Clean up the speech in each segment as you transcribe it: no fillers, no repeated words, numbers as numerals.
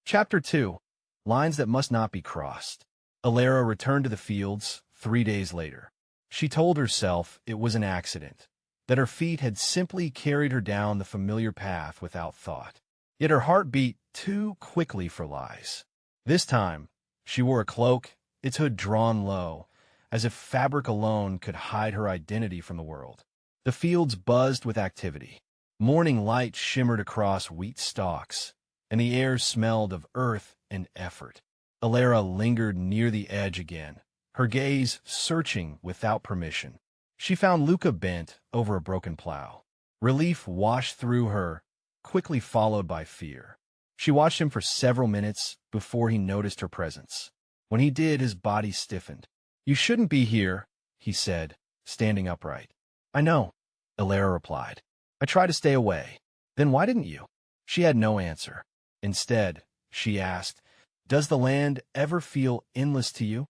Chapter 2. Lines that must not be crossed. Alara returned to the fields 3 days later. She told herself it was an accident, that her feet had simply carried her down the familiar path without thought. Yet her heart beat too quickly for lies. This time, she wore a cloak, its hood drawn low, as if fabric alone could hide her identity from the world. The fields buzzed with activity. Morning light shimmered across wheat stalks, and the air smelled of earth and effort. Alara lingered near the edge again, her gaze searching without permission. She found Luca bent over a broken plow. Relief washed through her, quickly followed by fear. She watched him for several minutes before he noticed her presence. When he did, his body stiffened. "You shouldn't be here," he said, standing upright. "I know," Alara replied. "I try to stay away." "Then why didn't you?" She had no answer. Instead, she asked, "Does the land ever feel endless to you?"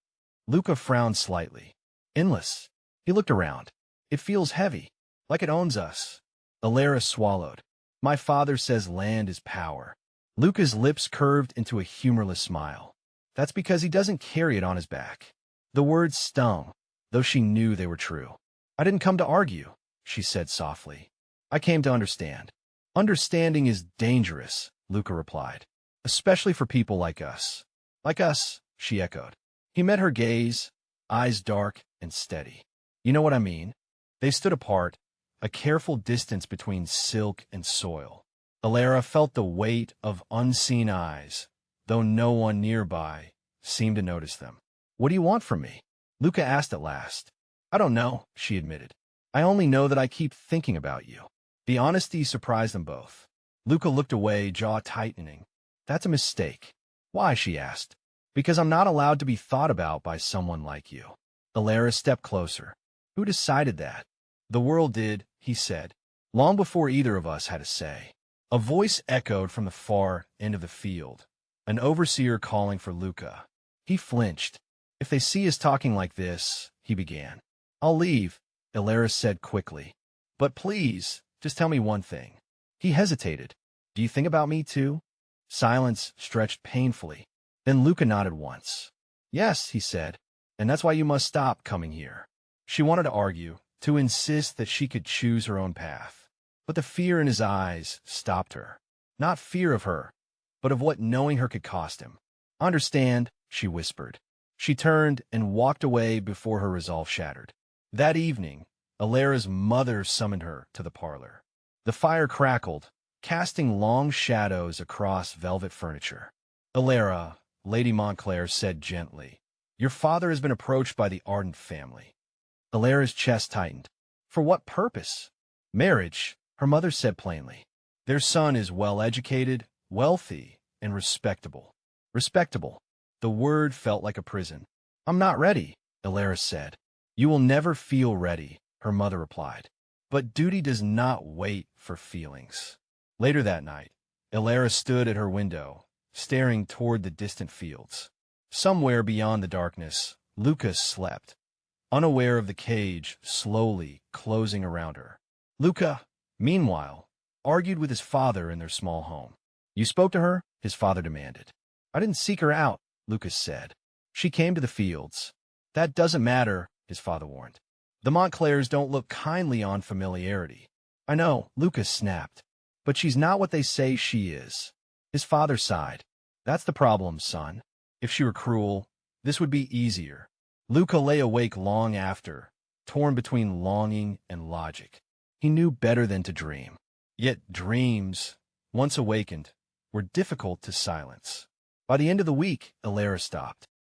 Luca frowned slightly. "Endless?" He looked around. "It feels heavy, like it owns us." Alara swallowed. "My father says land is power." Luca's lips curved into a humorless smile. "That's because he doesn't carry it on his back." The words stung, though she knew they were true. "I didn't come to argue," she said softly. "I came to understand." "Understanding is dangerous," Luca replied, "especially for people like us." "Like us," she echoed. He met her gaze, eyes dark and steady. "You know what I mean?" They stood apart, a careful distance between silk and soil. Alara felt the weight of unseen eyes, though no one nearby seemed to notice them. "What do you want from me?" Luca asked at last. "I don't know," she admitted. "I only know that I keep thinking about you." The honesty surprised them both. Luca looked away, jaw tightening. "That's a mistake." "Why?" she asked. "Because I'm not allowed to be thought about by someone like you." Alara stepped closer. "Who decided that?" "The world did," he said, "long before either of us had a say." A voice echoed from the far end of the field, an overseer calling for Luca. He flinched. "If they see us talking like this," he began. "I'll leave," Alara said quickly. "But please, just tell me one thing." He hesitated. "Do you think about me too?" Silence stretched painfully. Then Luca nodded once. "Yes," he said, "and that's why you must stop coming here." She wanted to argue, to insist that she could choose her own path. But the fear in his eyes stopped her. Not fear of her, but of what knowing her could cost him. "Understand," she whispered. She turned and walked away before her resolve shattered. That evening, Alara's mother summoned her to the parlor. The fire crackled, casting long shadows across velvet furniture. "Alara," Lady Montclair said gently, "your father has been approached by the Ardent family." Alara's chest tightened. "For what purpose?" "Marriage," her mother said plainly. "Their son is well-educated, wealthy, and respectable." Respectable. The word felt like a prison. "I'm not ready," Alara said. "You will never feel ready," her mother replied. "But duty does not wait for feelings." Later that night, Alara stood at her window, staring toward the distant fields. Somewhere beyond the darkness, Lucas slept, unaware of the cage slowly closing around her. Luca, meanwhile, argued with his father in their small home. "You spoke to her?" his father demanded. "I didn't seek her out," Lucas said. "She came to the fields." "That doesn't matter," his father warned. "The Montclairs don't look kindly on familiarity." "I know," Lucas snapped. "But she's not what they say she is." His father sighed. "That's the problem, son. If she were cruel, this would be easier." Luca lay awake long after, torn between longing and logic. He knew better than to dream. Yet dreams, once awakened, were difficult to silence. By the end of the week, Alara stopped.